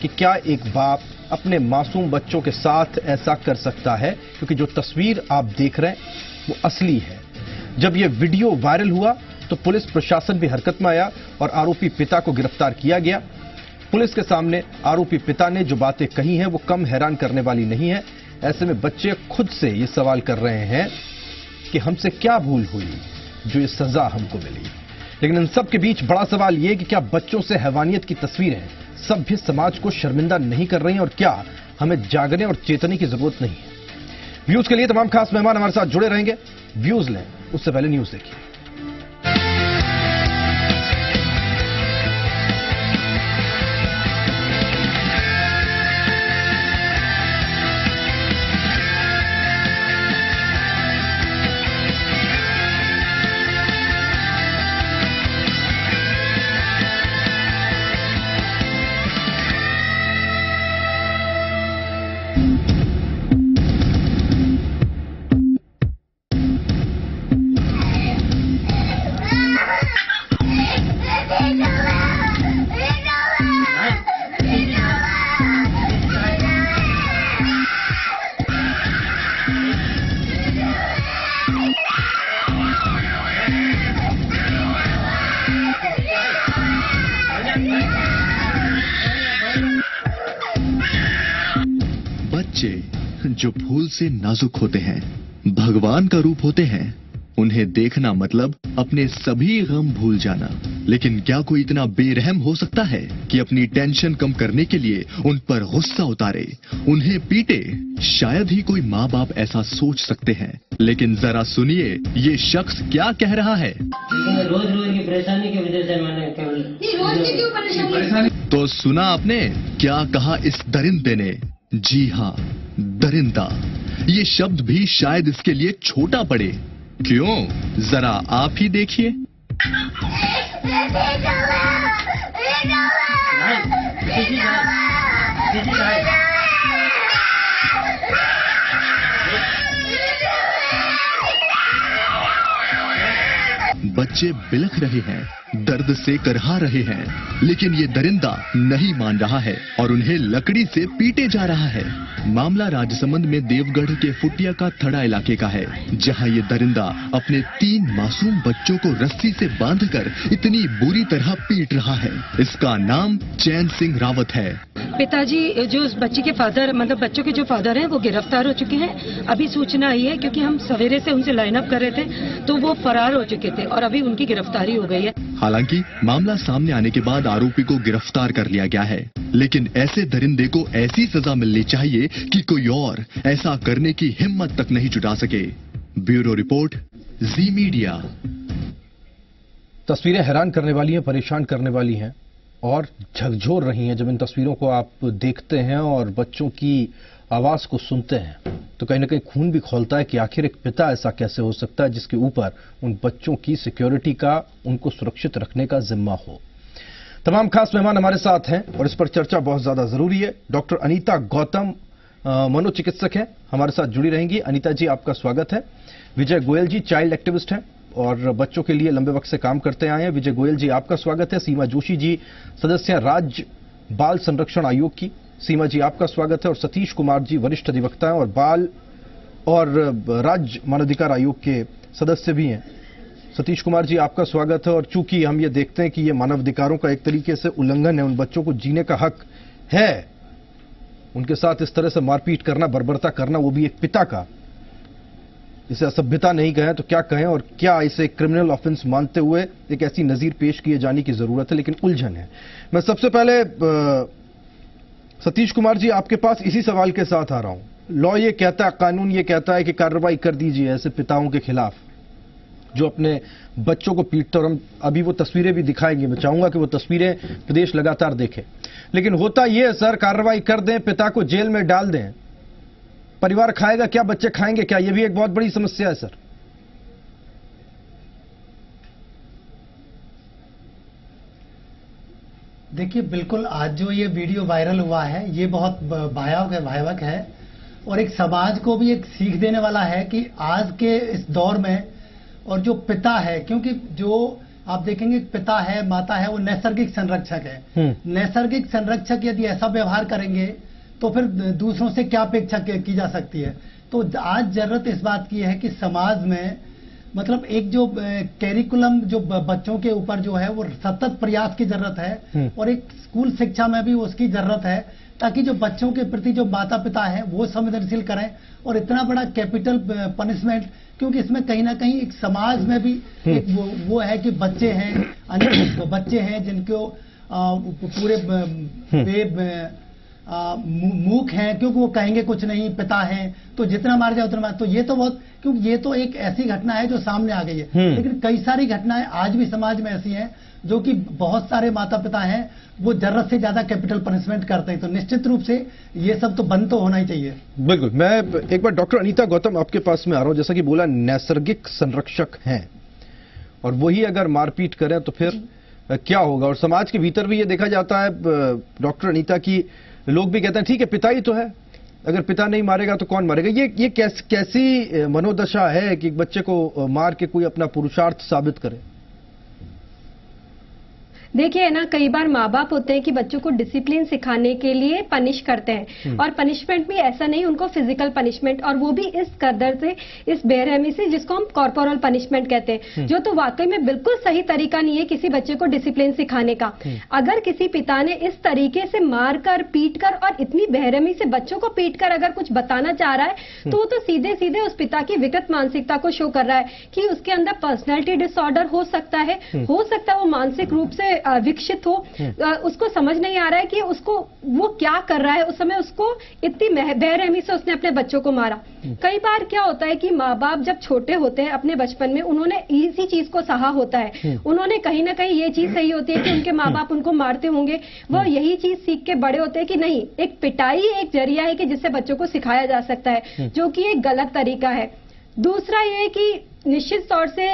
कि क्या एक बाप अपने मासूम बच्चों के साथ ऐसा कर सकता है, क्योंकि जो तस्वीर आप देख रहे हैं वो असली है। जब ये वीडियो वायरल हुआ तो पुलिस प्रशासन भी हरकत में आया और आरोपी पिता को गिरफ्तार किया गया। पुलिस के सामने आरोपी पिता ने जो बातें कही हैं वो कम हैरान करने वाली नहीं है। ऐसे में बच्चे खुद से ये सवाल कर रहे हैं कि हमसे क्या भूल हुई जो ये सजा हमको मिली। लेकिन इन सब के बीच बड़ा सवाल ये कि क्या बच्चों से हैवानियत की तस्वीरें सभ्य समाज को शर्मिंदा नहीं कर रही हैं, और क्या हमें जागने और चेतने की जरूरत नहीं है। व्यूज के लिए तमाम खास मेहमान हमारे साथ जुड़े रहेंगे। व्यूज लें उससे पहले न्यूज देखिए। बच्चे जो फूल से नाजुक होते हैं, भगवान का रूप होते हैं, उन्हें देखना मतलब अपने सभी गम भूल जाना। लेकिन क्या कोई इतना बेरहम हो सकता है कि अपनी टेंशन कम करने के लिए उन पर गुस्सा उतारे, उन्हें पीटे? शायद ही कोई माँ बाप ऐसा सोच सकते हैं। लेकिन जरा सुनिए ये शख्स क्या कह रहा है। रोज रोज की परेशानी की वजह से मैंने केवल तो सुना आपने क्या कहा इस दरिंदे ने? जी हाँ, दरिंदा। ये शब्द भी शायद इसके लिए छोटा पड़े। क्यों, जरा आप ही देखिए। बच्चे बिलख रहे हैं, दर्द से करहा रहे हैं, लेकिन ये दरिंदा नहीं मान रहा है और उन्हें लकड़ी से पीटे जा रहा है। मामला राजसमंद में देवगढ़ के फुटिया का थड़ा इलाके का है, जहां ये दरिंदा अपने 3 मासूम बच्चों को रस्सी से बांधकर इतनी बुरी तरह पीट रहा है। इसका नाम चैन सिंह रावत है। पिताजी जो उस बच्ची के फादर मतलब बच्चों के जो फादर हैं वो गिरफ्तार हो चुके हैं। अभी सूचना आई है क्योंकि हम सवेरे से उनसे लाइन अप कर रहे थे तो वो फरार हो चुके थे और अभी उनकी गिरफ्तारी हो गई है। हालांकि मामला सामने आने के बाद आरोपी को गिरफ्तार कर लिया गया है, लेकिन ऐसे दरिंदे को ऐसी सजा मिलनी चाहिए कि कोई और ऐसा करने की हिम्मत तक नहीं जुटा सके। ब्यूरो रिपोर्ट, जी मीडिया। तस्वीरें हैरान करने वाली हैं, परेशान करने वाली हैं और झकझोर रही हैं। जब इन तस्वीरों को आप देखते हैं और बच्चों की आवाज को सुनते हैं तो कहीं ना कहीं खून भी खौलता है कि आखिर एक पिता ऐसा कैसे हो सकता है जिसके ऊपर उन बच्चों की सिक्योरिटी का, उनको सुरक्षित रखने का जिम्मा हो। तमाम खास मेहमान हमारे साथ हैं और इस पर चर्चा बहुत ज्यादा जरूरी है। डॉक्टर अनीता गौतम मनोचिकित्सक हैं, हमारे साथ जुड़ी रहेंगी। अनीता जी, आपका स्वागत है। विजय गोयल जी चाइल्ड एक्टिविस्ट हैं और बच्चों के लिए लंबे वक्त से काम करते आए हैं। विजय गोयल जी, आपका स्वागत है। सीमा जोशी जी, सदस्य राज्य बाल संरक्षण आयोग की। सीमा जी, आपका स्वागत है। और सतीश कुमार जी, वरिष्ठ अधिवक्ता हैं और बाल और राज्य मानवाधिकार आयोग के सदस्य भी हैं। सतीश कुमार जी, आपका स्वागत है। और चूंकि हम ये देखते हैं कि ये मानवाधिकारों का एक तरीके से उल्लंघन है, उन बच्चों को जीने का हक है, उनके साथ इस तरह से मारपीट करना, बर्बरता करना, वो भी एक पिता का, इसे असभ्यता नहीं कहें तो क्या कहें, और क्या इसे क्रिमिनल ऑफेंस मानते हुए एक ऐसी नजीर पेश किए जाने की जरूरत है। लेकिन उलझन है। मैं सबसे पहले सतीश कुमार जी आपके पास इसी सवाल के साथ आ रहा हूं। लॉ ये कहता है, कानून ये कहता है कि कार्रवाई कर दीजिए ऐसे पिताओं के खिलाफ जो अपने बच्चों को पीटते, और हम अभी वो तस्वीरें भी दिखाएंगे। मैं चाहूंगा कि वो तस्वीरें प्रदेश लगातार देखे। लेकिन होता यह है सर, कार्रवाई कर दें, पिता को जेल में डाल दें, परिवार खाएगा क्या, बच्चे खाएंगे क्या? यह भी एक बहुत बड़ी समस्या है सर। देखिए, बिल्कुल आज जो ये वीडियो वायरल हुआ है ये बहुत भयावह है और एक समाज को भी एक सीख देने वाला है कि आज के इस दौर में, और जो पिता है, क्योंकि जो आप देखेंगे पिता है, माता है, वो नैसर्गिक संरक्षक है। नैसर्गिक संरक्षक यदि ऐसा व्यवहार करेंगे तो फिर दूसरों से क्या अपेक्षा की जा सकती है। तो आज जरूरत इस बात की है कि समाज में मतलब एक जो कैरिकुलम जो बच्चों के ऊपर जो है वो सतत प्रयास की जरूरत है, और एक स्कूल शिक्षा में भी उसकी जरूरत है, ताकि जो बच्चों के प्रति जो माता पिता है वो संवेदनशील करें। और इतना बड़ा कैपिटल पनिशमेंट, क्योंकि इसमें कहीं ना कहीं एक समाज में भी एक वो है कि बच्चे हैं, अनेक बच्चे हैं जिनको पूरे मूक हैं, क्योंकि वो कहेंगे कुछ नहीं, पिता हैं तो जितना मार जाए उतना मार। तो ये तो बहुत, क्योंकि ये तो एक ऐसी घटना है जो सामने आ गई है, लेकिन कई सारी घटनाएं आज भी समाज में ऐसी हैं जो कि बहुत सारे माता पिता हैं वो जरूरत से ज्यादा कैपिटल पनिशमेंट करते हैं। तो निश्चित रूप से ये सब तो बंद तो होना ही चाहिए। बिल्कुल। मैं एक बार डॉक्टर अनीता गौतम आपके पास में आ रहा हूं। जैसा कि बोला, नैसर्गिक संरक्षक हैं और वही अगर मारपीट करें तो फिर क्या होगा। और समाज के भीतर भी ये देखा जाता है डॉक्टर अनीता की, लोग भी कहते हैं ठीक है पिता ही तो है, अगर पिता नहीं मारेगा तो कौन मारेगा। ये कैसी मनोदशा है कि बच्चे को मार के कोई अपना पुरुषार्थ साबित करे। देखिए ना, कई बार माँ बाप होते हैं कि बच्चों को डिसिप्लिन सिखाने के लिए पनिश करते हैं, और पनिशमेंट भी ऐसा नहीं उनको फिजिकल पनिशमेंट, और वो भी इस कदर से, इस बेरहमी से, जिसको हम कॉर्पोरल पनिशमेंट कहते हैं, जो तो वाकई में बिल्कुल सही तरीका नहीं है किसी बच्चे को डिसिप्लिन सिखाने का। अगर किसी पिता ने इस तरीके से मारकर, पीटकर और इतनी बेरहमी से बच्चों को पीटकर अगर कुछ बताना चाह रहा है तो वो तो सीधे सीधे उस पिता की विकृत मानसिकता को शो कर रहा है कि उसके अंदर पर्सनैलिटी डिसऑर्डर हो सकता है वो मानसिक रूप से विकसित हो। उसको समझ नहीं आ रहा है कि उसको वो क्या कर रहा है। उस समय उसको इतनी बेरहमी से उसने अपने बच्चों को मारा। कई बार क्या होता है कि माँ बाप जब छोटे होते हैं अपने बचपन में, उन्होंने इसी चीज को सहा होता है, उन्होंने कहीं ना कहीं ये चीज सही होती है कि उनके माँ बाप उनको मारते होंगे, वो यही चीज सीख के बड़े होते हैं कि नहीं, एक पिटाई एक जरिया है कि जिससे बच्चों को सिखाया जा सकता है, जो कि एक गलत तरीका है। दूसरा ये है कि निश्चित तौर से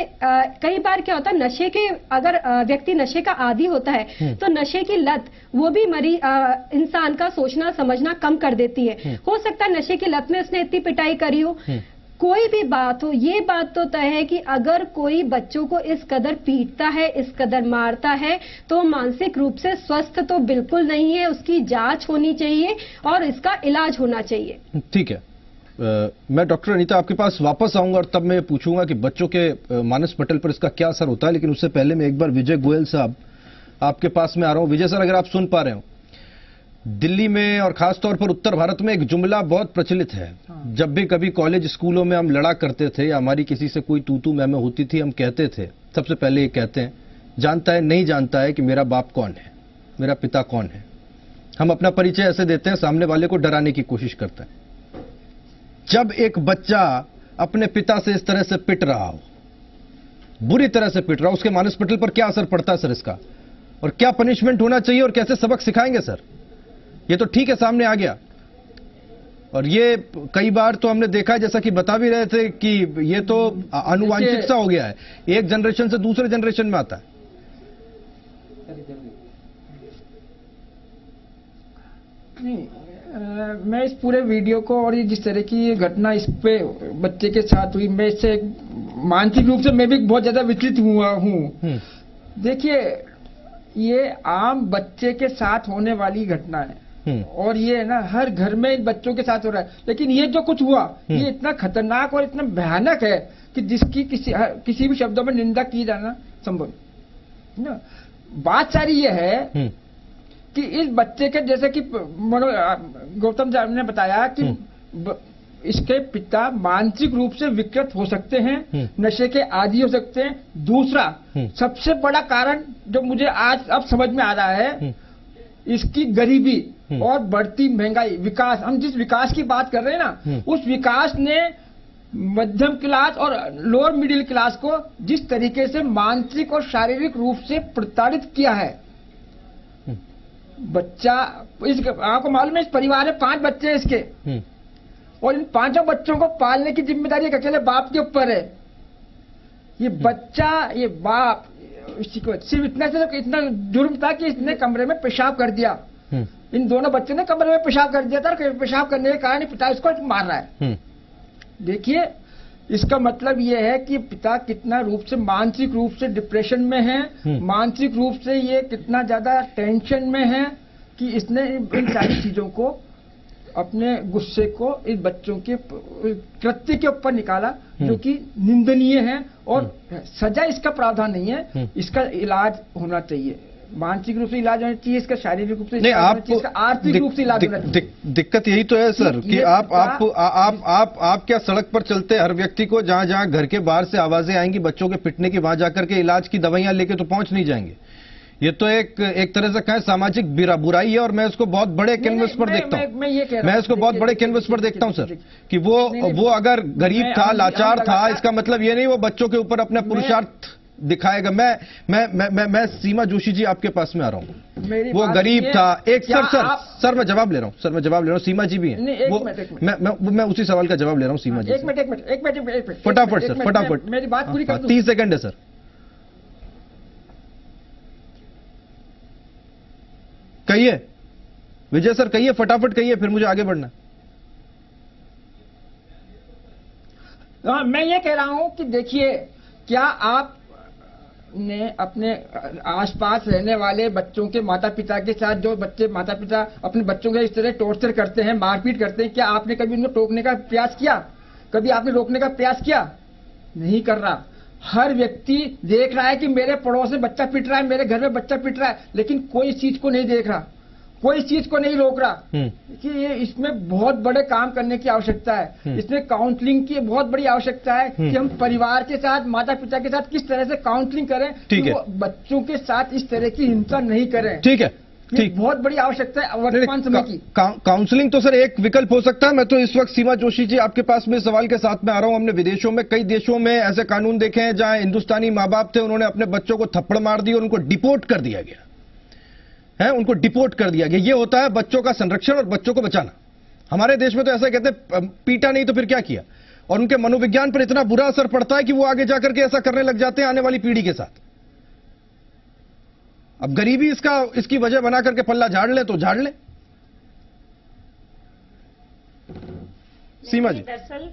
कई बार क्या होता है, नशे के, अगर व्यक्ति नशे का आदी होता है तो नशे की लत वो भी इंसान का सोचना समझना कम कर देती है। हो सकता है नशे की लत में उसने इतनी पिटाई करी हो। कोई भी बात हो, ये बात तो तय है कि अगर कोई बच्चों को इस कदर पीटता है, इस कदर मारता है, तो मानसिक रूप से स्वस्थ तो बिल्कुल नहीं है। उसकी जांच होनी चाहिए और इसका इलाज होना चाहिए। ठीक है। मैं डॉक्टर अनीता आपके पास वापस आऊंगा और तब मैं पूछूंगा कि बच्चों के मानस पटल पर इसका क्या असर होता है, लेकिन उससे पहले मैं एक बार विजय गोयल साहब आपके पास में आ रहा हूं। विजय सर, अगर आप सुन पा रहे हो, दिल्ली में और खासतौर पर उत्तर भारत में एक जुमला बहुत प्रचलित है। जब भी कभी कॉलेज स्कूलों में हम लड़ा करते थे या हमारी किसी से कोई तू मैं होती थी, हम कहते थे, सबसे पहले ये कहते हैं, जानता है नहीं जानता है कि मेरा बाप कौन है, मेरा पिता कौन है। हम अपना परिचय ऐसे देते हैं, सामने वाले को डराने की कोशिश करते हैं। जब एक बच्चा अपने पिता से इस तरह से पिट रहा हो, बुरी तरह से पिट रहा हो, उसके मानस पटल पर क्या असर पड़ता है सर इसका, और क्या पनिशमेंट होना चाहिए और कैसे सबक सिखाएंगे सर। ये तो ठीक है सामने आ गया, और ये कई बार तो हमने देखा है, जैसा कि बता भी रहे थे, कि ये तो आनुवांशिक सा हो गया है, एक जनरेशन से दूसरे जनरेशन में आता है। नहीं, मैं इस पूरे वीडियो को और ये जिस तरह की ये घटना इस पे बच्चे के साथ हुई, मैं इससे मानसिक रूप से मैं भी बहुत ज्यादा विचलित हुआ हूँ। देखिए, ये आम बच्चे के साथ होने वाली घटना है, और ये ना हर घर में बच्चों के साथ हो रहा है। लेकिन ये जो कुछ हुआ, ये इतना खतरनाक और इतना भयानक है कि जिसकी किसी भी शब्दों में निंदा की जाना संभव ना। बात सारी ये है कि इस बच्चे के, जैसे कि गौतम जी ने बताया कि इसके पिता मानसिक रूप से विकृत हो सकते हैं, नशे के आदी हो सकते हैं। दूसरा सबसे बड़ा कारण जो मुझे आज अब समझ में आ रहा है, इसकी गरीबी और बढ़ती महंगाई। विकास, हम जिस विकास की बात कर रहे हैं ना, उस विकास ने मध्यम क्लास और लोअर मिडिल क्लास को जिस तरीके से मानसिक और शारीरिक रूप से प्रताड़ित किया है। बच्चा, आपको मालूम है, इस परिवार में 5 बच्चे हैं इसके, और इन 5 बच्चों को पालने की जिम्मेदारी एक अकेले बाप के ऊपर है। ये बच्चा, ये बाप, सिर्फ इतना जुर्म था कि इसने कमरे में पेशाब कर दिया। इन दोनों बच्चों ने कमरे में पेशाब कर दिया था, और पेशाब करने के कारण पिता इसको मार रहा है। देखिए, इसका मतलब ये है कि पिता कितना रूप से मानसिक रूप से डिप्रेशन में है, मानसिक रूप से ये कितना ज्यादा टेंशन में है कि इसने इन सारी चीजों को, अपने गुस्से को इस बच्चों के कृत्य के ऊपर निकाला, जो कि निंदनीय है और सजा इसका प्रावधान नहीं है। इसका इलाज होना चाहिए, मानसिक रूप से इलाज होना चाहिए, इसका शारीरिक रूप से नहीं, इसका आर्थिक रूप से इलाज होना चाहिए। दिक्कत यही तो है सर कि आप क्या सड़क पर चलते हर व्यक्ति को जहां जहां घर के बाहर से आवाजें आएंगी बच्चों के पिटने की, वहां जाकर के इलाज की दवाइयां लेके तो पहुंच नहीं जाएंगे। ये तो एक तरह से कहें सामाजिक बुराई है और मैं इसको बहुत बड़े कैनवस पर देखता हूं। मैं इसको बहुत बड़े कैनवस पर देखता हूं सर कि वो अगर गरीब था, लाचार था, इसका मतलब ये नहीं वो बच्चों के ऊपर अपना पुरुषार्थ दिखाएगा। मैं सीमा जोशी जी आपके पास में आ रहा हूं। वो गरीब था, एक सर मैं जवाब ले रहा हूं, सीमा जी भी हैं, मैं उसी सवाल का जवाब ले रहा हूं सीमा जी। एक मिनट फटाफट सर, फटाफट, मेरी बात पूरी कर दूं। 30 सेकंड है सर। कहिए विजय सर, कहिए, फटाफट कहिए, फिर मुझे आगे बढ़ना। मैं ये कह रहा हूं कि देखिए, क्या आपने अपने आसपास रहने वाले बच्चों के माता पिता के साथ, जो बच्चे माता पिता अपने बच्चों का इस तरह टॉर्चर करते हैं, मारपीट करते हैं, क्या आपने कभी उनको टोकने का प्रयास किया? कभी आपने रोकने का प्रयास किया? नहीं कर रहा। हर व्यक्ति देख रहा है कि मेरे पड़ोस में बच्चा पिट रहा है, मेरे घर में बच्चा पिट रहा है, लेकिन कोई इस चीज को नहीं देख रहा, कोई इस चीज को नहीं रोक रहा कि ये इसमें बहुत बड़े काम करने की आवश्यकता है। इसमें काउंसलिंग की बहुत बड़ी आवश्यकता है कि हम परिवार के साथ, माता पिता के साथ किस तरह से काउंसलिंग करें कि वो बच्चों के साथ इस तरह की हिंसा नहीं करें। ठीक है, ठीक, बहुत बड़ी आवश्यकता है वर्तमान समय की। काउंसलिंग तो सर एक विकल्प हो सकता है। मैं तो इस वक्त सीमा जोशी जी आपके पास में सवाल के साथ में आ रहा हूं। हमने विदेशों में, कई देशों में ऐसे कानून देखे हैं जहां हिंदुस्तानी माँ बाप थे, उन्होंने अपने बच्चों को थप्पड़ मार दी और उनको डिपोर्ट कर दिया गया है, उनको डिपोर्ट कर दिया गया। ये होता है बच्चों का संरक्षण और बच्चों को बचाना। हमारे देश में तो ऐसा कहते हैं, पीटा नहीं तो फिर क्या किया, और उनके मनोविज्ञान पर इतना बुरा असर पड़ता है कि वो आगे जाकर के ऐसा करने लग जाते हैं आने वाली पीढ़ी के साथ। अब गरीबी इसकी वजह बना करके पल्ला झाड़ ले तो झाड़ ले। सीमा जी, दरअसल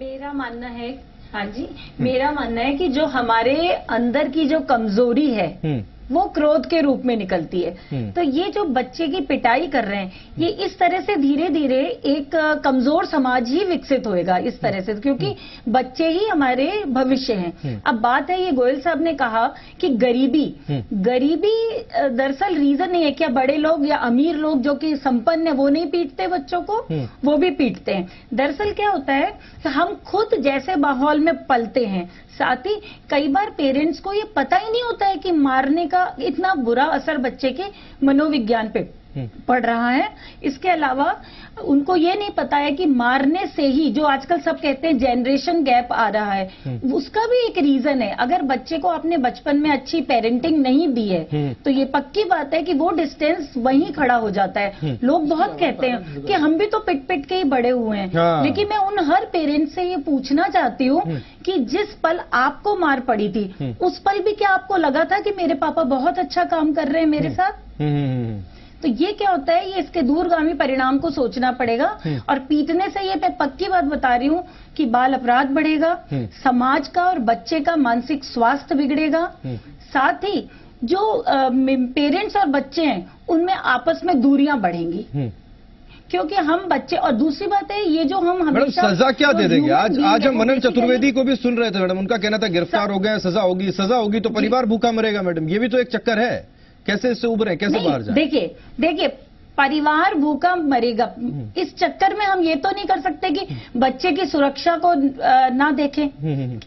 मेरा मानना है, हाँ जी, मेरा मानना है कि जो हमारे अंदर की जो कमजोरी है वो क्रोध के रूप में निकलती है। तो ये जो बच्चे की पिटाई कर रहे हैं, ये इस तरह से धीरे धीरे एक कमजोर समाज ही विकसित होएगा इस तरह से, क्योंकि बच्चे ही हमारे भविष्य हैं। अब बात है, ये गोयल साहब ने कहा कि गरीबी दरअसल रीजन नहीं है। क्या बड़े लोग या अमीर लोग जो कि संपन्न है वो नहीं पीटते बच्चों को? वो भी पीटते हैं। दरअसल क्या होता है, हम खुद जैसे माहौल में पलते हैं, साथ ही कई बार पेरेंट्स को ये पता ही नहीं होता है कि मारने का इतना बुरा असर बच्चे के मनोविज्ञान पे पड़ रहा है। इसके अलावा उनको ये नहीं पता है कि मारने से ही, जो आजकल सब कहते हैं जेनरेशन गैप आ रहा है, उसका भी एक रीजन है। अगर बच्चे को आपने बचपन में अच्छी पेरेंटिंग नहीं दी है तो ये पक्की बात है कि वो डिस्टेंस वहीं खड़ा हो जाता है। लोग बहुत कहते हैं कि हम भी तो पिट पिट के ही बड़े हुए हैं, लेकिन मैं उन हर पेरेंट्स से ये पूछना चाहती हूँ कि जिस पल आपको मार पड़ी थी, उस पल भी क्या आपको लगा था कि मेरे पापा बहुत अच्छा काम कर रहे हैं मेरे साथ? तो ये क्या होता है, ये इसके दूरगामी परिणाम को सोचना पड़ेगा। और पीटने से, ये मैं पक्की बात बता रही हूँ कि बाल अपराध बढ़ेगा, समाज का और बच्चे का मानसिक स्वास्थ्य बिगड़ेगा, साथ ही जो पेरेंट्स और बच्चे हैं उनमें आपस में दूरियां बढ़ेंगी, क्योंकि हम बच्चे। और दूसरी बात है, ये जो हम हमेशा सजा क्या दे देंगे? आज हम मनन चतुर्वेदी को भी सुन रहे थे मैडम, उनका कहना था गिरफ्तार हो गए, सजा होगी तो परिवार भूखा मरेगा। मैडम, ये भी तो एक चक्कर है, कैसे इससे उभरे, कैसे बाहर जाए? देखिए, परिवार भूखा मरेगा, इस चक्कर में हम ये तो नहीं कर सकते कि बच्चे की सुरक्षा को ना देखें।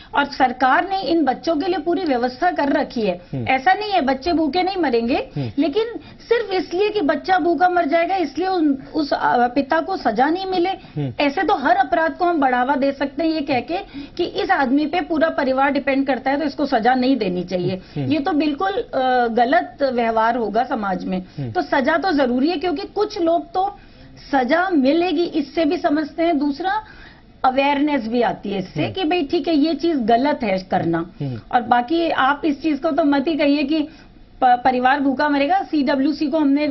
और सरकार ने इन बच्चों के लिए पूरी व्यवस्था कर रखी है। ऐसा नहीं है बच्चे भूखे नहीं मरेंगे, लेकिन सिर्फ इसलिए कि बच्चा भूखा मर जाएगा इसलिए उस पिता को सजा नहीं मिले। ऐसे तो हर अपराध को हम बढ़ावा दे सकते हैं ये कह के कि इस आदमी पे पूरा परिवार डिपेंड करता है तो इसको सजा नहीं देनी चाहिए। ये तो बिल्कुल गलत व्यवहार होगा समाज में। तो सजा तो जरूरी है, क्योंकि कुछ लोग तो सजा मिलेगी इससे भी समझते हैं। दूसरा, अवेयरनेस भी आती है इससे कि भाई ठीक है ये चीज गलत है करना। और बाकी आप इस चीज को तो मत ही कहिए कि परिवार भूखा मरेगा। CWC को हमने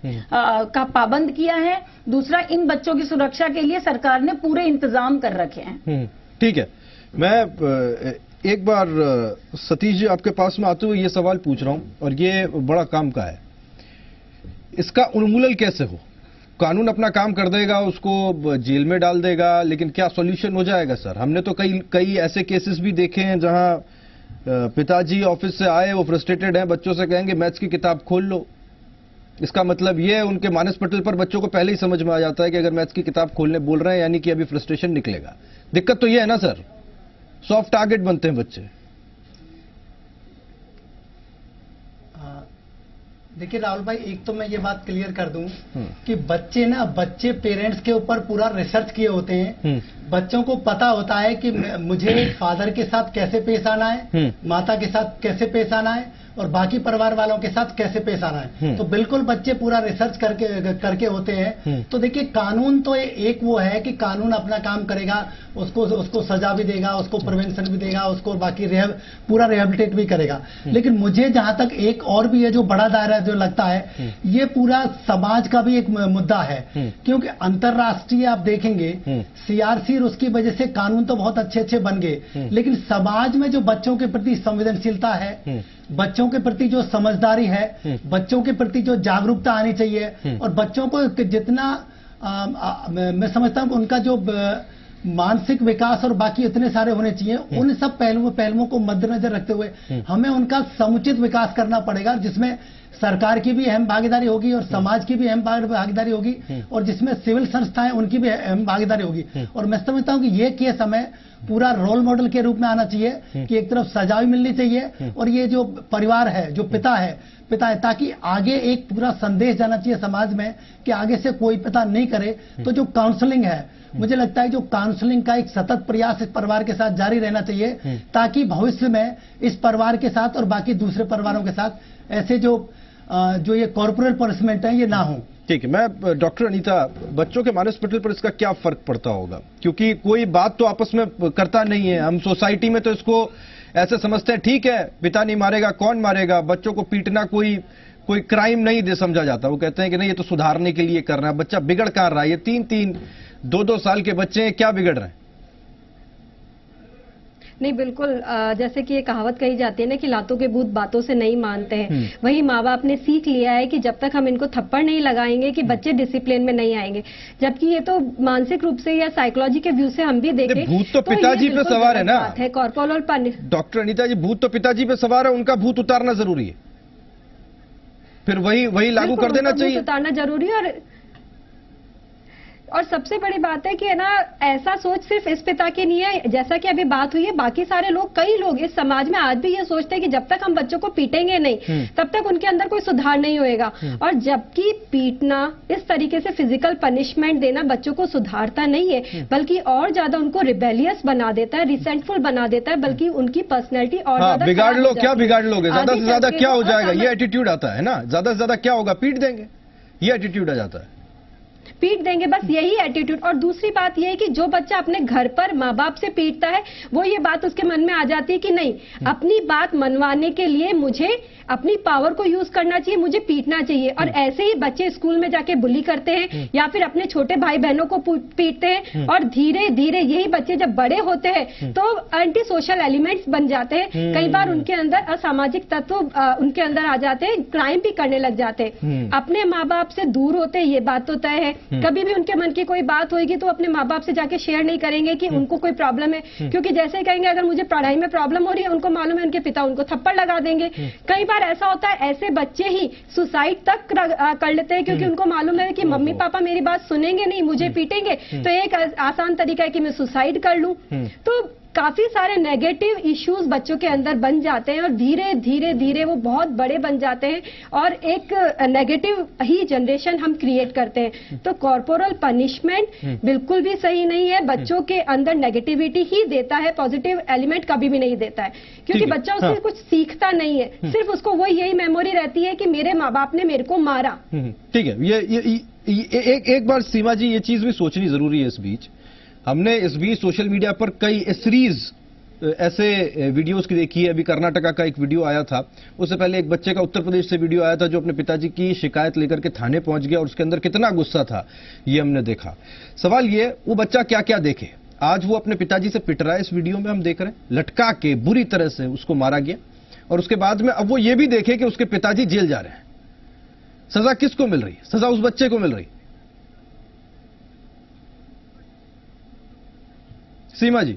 का पाबंद किया है। दूसरा, इन बच्चों की सुरक्षा के लिए सरकार ने पूरे इंतजाम कर रखे हैं। ठीक है, मैं एक बार सतीश जी आपके पास में आते हुए ये सवाल पूछ रहा हूं, और ये बड़ा काम का है। इसका उन्मूलन कैसे हो? कानून अपना काम कर देगा, उसको जेल में डाल देगा, लेकिन क्या सॉल्यूशन हो जाएगा सर? हमने तो कई ऐसे केसेस भी देखे हैं जहां पिताजी ऑफिस से आए, वो फ्रस्ट्रेटेड हैं, बच्चों से कहेंगे मैथ्स की किताब खोल लो। इसका मतलब ये है उनके मानस पटल पर बच्चों को पहले ही समझ में आ जाता है कि अगर मैथ्स की किताब खोलने बोल रहे हैं यानी कि अभी फ्रस्ट्रेशन निकलेगा। दिक्कत तो ये है ना सर, सॉफ्ट टारगेट बनते हैं बच्चे। देखिए राहुल भाई, एक तो मैं ये बात क्लियर कर दूं कि बच्चे पेरेंट्स के ऊपर पूरा रिसर्च किए होते हैं। बच्चों को पता होता है कि मुझे फादर के साथ कैसे पेश आना है, माता के साथ कैसे पेश आना है, और बाकी परिवार वालों के साथ कैसे पेश आना है। तो बिल्कुल बच्चे पूरा रिसर्च करके होते हैं। तो देखिए, कानून तो एक वो है कि कानून अपना काम करेगा, उसको सजा भी देगा, उसको प्रिवेंशन भी देगा, उसको बाकी पूरा रिहेबिलिटेट भी करेगा। लेकिन मुझे जहां तक एक और भी है जो बड़ा दायरा जो लगता है, ये पूरा समाज का भी एक मुद्दा है। क्योंकि अंतर्राष्ट्रीय आप देखेंगे सीआरसी और उसकी वजह से कानून तो बहुत अच्छे बन गए, लेकिन समाज में जो बच्चों के प्रति संवेदनशीलता है, बच्चों के प्रति जो समझदारी है, बच्चों के प्रति जो जागरूकता आनी चाहिए, और बच्चों को जितना मैं समझता हूं उनका जो मानसिक विकास और बाकी इतने सारे होने चाहिए, उन सब पहलुओं को मद्देनजर रखते हुए हमें उनका समुचित विकास करना पड़ेगा, जिसमें सरकार की भी अहम भागीदारी होगी और समाज की भी अहम भागीदारी होगी, और जिसमें सिविल संस्थाएं उनकी भी अहम भागीदारी होगी। और मैं समझता हूं कि ये केस हमें पूरा रोल मॉडल के रूप में आना चाहिए कि एक तरफ सजा भी मिलनी चाहिए, और ये जो परिवार है, जो पिता है, ताकि आगे एक पूरा संदेश जाना चाहिए समाज में कि आगे से कोई पिता नहीं करे। तो जो काउंसलिंग है, मुझे लगता है जो काउंसलिंग का एक सतत प्रयास इस परिवार के साथ जारी रहना चाहिए, ताकि भविष्य में इस परिवार के साथ और बाकी दूसरे परिवारों के साथ ऐसे जो ये कॉर्पोरल पनिशमेंट है ये ना हो। ठीक है, मैं डॉक्टर अनीता, बच्चों के मानस पटल पर इसका क्या फर्क पड़ता होगा? क्योंकि कोई बात तो आपस में करता नहीं है। हम सोसाइटी में तो इसको ऐसे समझते हैं, ठीक है पिता नहीं मारेगा, कौन मारेगा? बच्चों को पीटना कोई क्राइम नहीं दे समझा जाता। वो कहते हैं कि नहीं, ये तो सुधारने के लिए कर रहा है। बच्चा बिगड़ कहाँ रहा है? ये 3-3, 2-2 साल के बच्चे हैं, क्या बिगड़ रहे हैं? नहीं, बिल्कुल जैसे कि ये कहावत कही जाती है ना कि लातों के भूत बातों से नहीं मानते हैं, वही माँ बाप ने सीख लिया है कि जब तक हम इनको थप्पड़ नहीं लगाएंगे कि बच्चे डिसिप्लिन में नहीं आएंगे। जबकि ये तो मानसिक रूप से या साइकोलॉजी के व्यू से हम भी देखें भूत तो पिताजी पे सवार है ना। कॉर्पोरल डॉक्टर अनीता जी, भूत तो पिताजी पे सवार है, उनका भूत उतारना जरूरी है, फिर वही लागू कर देना चाहिए। उतारना जरूरी है, और सबसे बड़ी बात है कि है ना, ऐसा सोच सिर्फ इस पिता की नहीं है। जैसा कि अभी बात हुई है, बाकी सारे लोग, कई लोग इस समाज में आज भी ये सोचते हैं कि जब तक हम बच्चों को पीटेंगे नहीं तब तक उनके अंदर कोई सुधार नहीं होएगा। और जबकि पीटना, इस तरीके से फिजिकल पनिशमेंट देना बच्चों को सुधारता नहीं है, बल्कि और ज्यादा उनको रिबेलियस बना देता है, रिसेंटफुल बना देता है, बल्कि उनकी पर्सनैलिटी और ज्यादा बिगाड़ लो। क्या बिगाड़ लोगे? ज्यादा से ज्यादा क्या हो जाएगा? ये एटीट्यूड आता है ना, ज्यादा से ज्यादा क्या होगा? पीट देंगे, ये एटीट्यूड आ जाता है, पीट देंगे, बस यही एटीट्यूड। और दूसरी बात यह है कि जो बच्चा अपने घर पर माँ बाप से पीटता है, वो ये बात उसके मन में आ जाती है कि नहीं, अपनी बात मनवाने के लिए मुझे अपनी पावर को यूज करना चाहिए, मुझे पीटना चाहिए। और ऐसे ही बच्चे स्कूल में जाके बुली करते हैं या फिर अपने छोटे भाई बहनों को पीटते हैं, और धीरे धीरे यही बच्चे जब बड़े होते हैं तो एंटी सोशल एलिमेंट्स बन जाते हैं। कई बार उनके अंदर असामाजिक तत्व उनके अंदर आ जाते हैं, क्राइम भी करने लग जाते हैं। अपने माँ बाप से दूर होते हैं, ये बात तो तय है। कभी भी उनके मन की कोई बात होगी तो अपने माँ बाप से जाके शेयर नहीं करेंगे कि उनको कोई प्रॉब्लम है, क्योंकि जैसे कहेंगे अगर मुझे पढ़ाई में प्रॉब्लम हो रही है, उनको मालूम है उनके पिता उनको थप्पड़ लगा देंगे। कई बार ऐसा होता है, ऐसे बच्चे ही सुसाइड तक कर लेते हैं, क्योंकि उनको मालूम है कि मम्मी पापा मेरी बात सुनेंगे नहीं, मुझे पीटेंगे, तो एक आसान तरीका है कि मैं सुसाइड कर लूं। तो काफी सारे नेगेटिव इश्यूज बच्चों के अंदर बन जाते हैं, और धीरे धीरे धीरे वो बहुत बड़े बन जाते हैं, और एक नेगेटिव ही जनरेशन हम क्रिएट करते हैं। तो कॉर्पोरल पनिशमेंट बिल्कुल भी सही नहीं है, बच्चों के अंदर नेगेटिविटी ही देता है, पॉजिटिव एलिमेंट कभी भी नहीं देता है, क्योंकि बच्चा उससे कुछ सीखता नहीं है, सिर्फ उसको वो यही मेमोरी रहती है कि मेरे माँ बाप ने मेरे को मारा। ठीक है, ये एक बार सीमा जी, ये चीज भी सोचनी जरूरी है। इस बीच हमने इस बीच सोशल मीडिया पर कई सीरीज ऐसे वीडियोस की देखी है। अभी कर्नाटका का एक वीडियो आया था, उससे पहले एक बच्चे का उत्तर प्रदेश से वीडियो आया था जो अपने पिताजी की शिकायत लेकर के थाने पहुंच गया, और उसके अंदर कितना गुस्सा था ये हमने देखा। सवाल ये, वो बच्चा क्या क्या देखे? आज वो अपने पिताजी से पिट रहा है, इस वीडियो में हम देख रहे हैं, लटका के बुरी तरह से उसको मारा गया। और उसके बाद में अब वो ये भी देखे कि उसके पिताजी जेल जा रहे हैं। सजा किसको मिल रही है? सजा उस बच्चे को मिल रही। सीमा जी,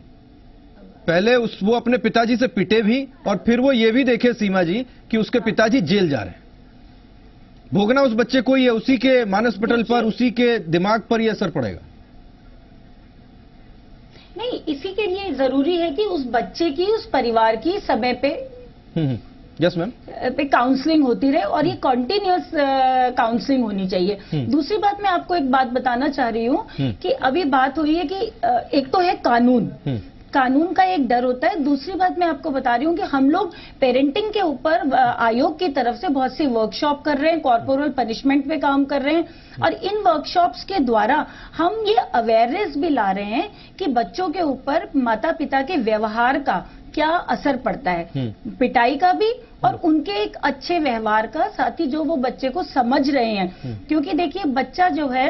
पहले वो अपने पिताजी से पिटे भी और फिर वो ये भी देखे सीमा जी कि उसके पिताजी जेल जा रहे हैं। भोगना उस बच्चे को ही है, उसी के मानस पटल पर, उसी के दिमाग पर यह असर पड़ेगा। नहीं, इसी के लिए जरूरी है कि उस बच्चे की, उस परिवार की समय पे यस मैम पे काउंसलिंग होती रहे और ये कॉन्टिन्यूस काउंसलिंग होनी चाहिए। दूसरी बात मैं आपको एक बात बताना चाह रही हूँ कि अभी बात हुई है कि एक तो है कानून का एक डर होता है। दूसरी बात मैं आपको बता रही हूँ कि हम लोग पेरेंटिंग के ऊपर आयोग की तरफ से बहुत सी वर्कशॉप कर रहे हैं, कॉर्पोरल पनिशमेंट पे काम कर रहे हैं और इन वर्कशॉप्स के द्वारा हम ये अवेयरनेस भी ला रहे हैं कि बच्चों के ऊपर माता पिता के व्यवहार का क्या असर पड़ता है, पिटाई का भी और उनके एक अच्छे व्यवहार का, साथ ही जो वो बच्चे को समझ रहे हैं। क्योंकि देखिए बच्चा जो है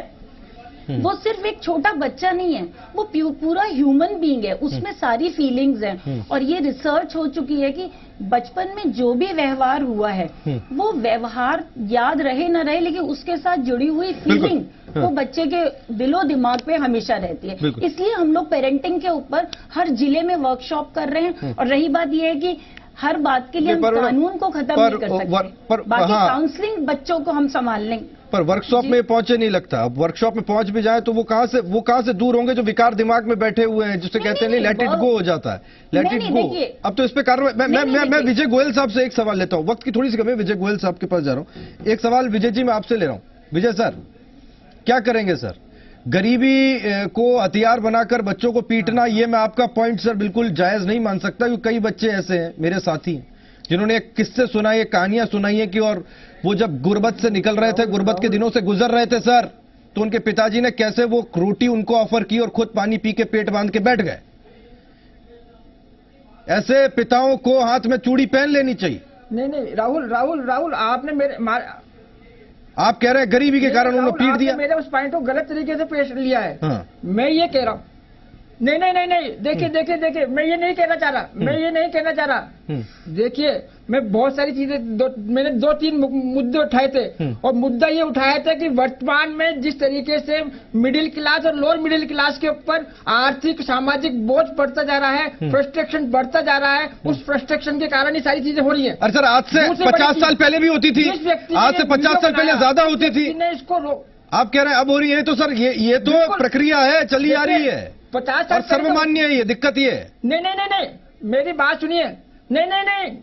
वो सिर्फ एक छोटा बच्चा नहीं है, वो पूरा ह्यूमन बीइंग है, उसमें सारी फीलिंग्स हैं। और ये रिसर्च हो चुकी है कि बचपन में जो भी व्यवहार हुआ है वो व्यवहार याद रहे ना रहे, लेकिन उसके साथ जुड़ी हुई फीलिंग वो बच्चे के दिलो दिमाग पे हमेशा रहती है। इसलिए हम लोग पेरेंटिंग के ऊपर हर जिले में वर्कशॉप कर रहे हैं। और रही बात यह है कि हर बात के लिए हम कानून को खत्म नहीं कर सकते, बाकी काउंसलिंग बच्चों को हम संभाल लेंगे। पर वर्कशॉप में पहुंचे नहीं लगता। अब वर्कशॉप में पहुंच भी जाए तो वो कहां से दूर होंगे जो विकार दिमाग में बैठे हुए हैं, जिसे कहते हैं नहीं लेट इट गो हो जाता है, लेट इट गो। अब तो इस पे कार्रवाई। मैं विजय गोयल साहब से एक सवाल लेता हूं, वक्त की थोड़ी सी कमी है, विजय गोयल साहब के पास जा रहा हूं। एक सवाल विजय जी मैं आपसे ले रहा हूं। विजय सर, क्या करेंगे सर? गरीबी को हथियार बनाकर बच्चों को पीटना, ये मैं आपका पॉइंट सर बिल्कुल जायज नहीं मान सकता, क्योंकि कई बच्चे ऐसे हैं मेरे साथी जिन्होंने किस्से सुनाए, कहानियां सुनाई है कि और वो जब गुर्बत से निकल रहे थे, गुर्बत के दिनों से गुजर रहे थे सर, तो उनके पिताजी ने कैसे वो रोटी उनको ऑफर की और खुद पानी पी के पेट बांध के बैठ गए। ऐसे पिताओं को हाथ में चूड़ी पहन लेनी चाहिए। नहीं राहुल आपने आप कह रहे हैं गरीबी के कारण उन्होंने पीट दिया। मेरे उस पॉइंट को गलत तरीके से पेश लिया है। हाँ। मैं ये कह रहा हूं, नहीं, देखिए, मैं ये नहीं कहना चाह रहा, देखिए मैं बहुत सारी चीजें मैंने 2-3 मुद्दे उठाए थे और मुद्दा ये उठाया था कि वर्तमान में जिस तरीके से मिडिल क्लास और लोअर मिडिल क्लास के ऊपर आर्थिक सामाजिक बोझ बढ़ता जा रहा है, फ्रस्ट्रेशन बढ़ता जा रहा है, उस फ्रस्ट्रेशन के कारण ये सारी चीजें हो रही है। अरे सर, आज से 50 साल पहले भी होती थी, आज से 50 साल पहले ज्यादा होती थी। इसको आप कह रहे हैं अब हो रही है, तो सर ये तो प्रक्रिया है, चली आ रही है, 50 साल सर्वमान्य है, ये दिक्कत ये है। नहीं, मेरी बात सुनिए। नहीं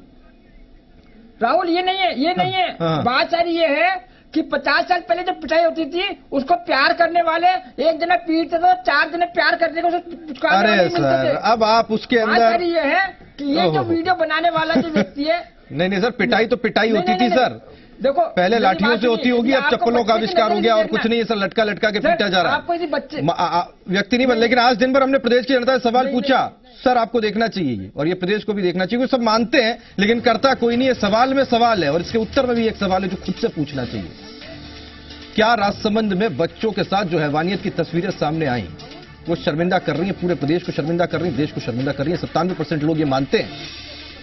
राहुल, ये नहीं है। बात सारी ये है कि 50 साल पहले जब पिटाई होती थी उसको प्यार करने वाले एक जना पीटते थे, 4 जने प्यार करने को पुचकारने वाले नहीं मिलते थे। अब आप उसके अंदर बात सारी ये है कि ये जो वीडियो बनाने वाला जो व्यक्ति है नहीं सर, पिटाई तो पिटाई होती थी सर, देखो पहले लाठियों से होती होगी, अब चप्पलों का आविष्कार हो गया और कुछ नहीं है सर, लटका के पीटा जा रहा है। आपको बच्चे व्यक्ति नहीं बन, लेकिन आज दिन भर हमने प्रदेश की जनता से सवाल पूछा, सर आपको देखना चाहिए और ये प्रदेश को भी देखना चाहिए, सब मानते हैं लेकिन करता कोई नहीं है। सवाल में सवाल है और इसके उत्तर में भी एक सवाल है जो खुद से पूछना चाहिए। क्या राजसमंद में बच्चों के साथ जो हैवानियत की तस्वीरें सामने आई वो शर्मिंदा कर रही है, पूरे प्रदेश को शर्मिंदा कर रही है, देश को शर्मिंदा कर रही है। 97% लोग ये मानते हैं,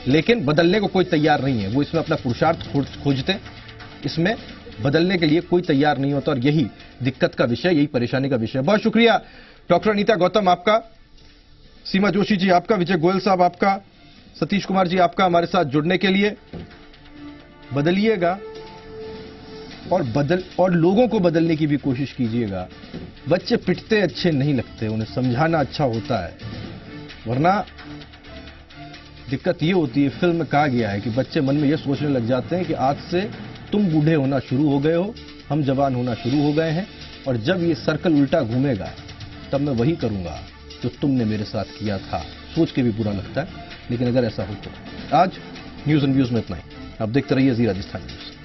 लेकिन बदलने को कोई तैयार नहीं है। वो इसमें अपना पुरुषार्थ खोजते हैं, इसमें बदलने के लिए कोई तैयार नहीं होता और यही दिक्कत का विषय, यही परेशानी का विषय। बहुत शुक्रिया डॉक्टर अनीता गौतम आपका, सीमा जोशी जी आपका, विजय गोयल साहब आपका, सतीश कुमार जी आपका हमारे साथ जुड़ने के लिए। बदलिएगा और लोगों को बदलने की भी कोशिश कीजिएगा। बच्चे पिटते अच्छे नहीं लगते, उन्हें समझाना अच्छा होता है, वरना दिक्कत ये होती है, फिल्म में कहा गया है कि बच्चे मन में ये सोचने लग जाते हैं कि आज से तुम बूढ़े होना शुरू हो गए हो, हम जवान होना शुरू हो गए हैं और जब ये सर्कल उल्टा घूमेगा तब मैं वही करूंगा जो तुमने मेरे साथ किया था। सोच के भी बुरा लगता है, लेकिन अगर ऐसा हो तो। आज न्यूज एंड व्यूज में इतना ही। आप देखते रहिए जी राजस्थान न्यूज।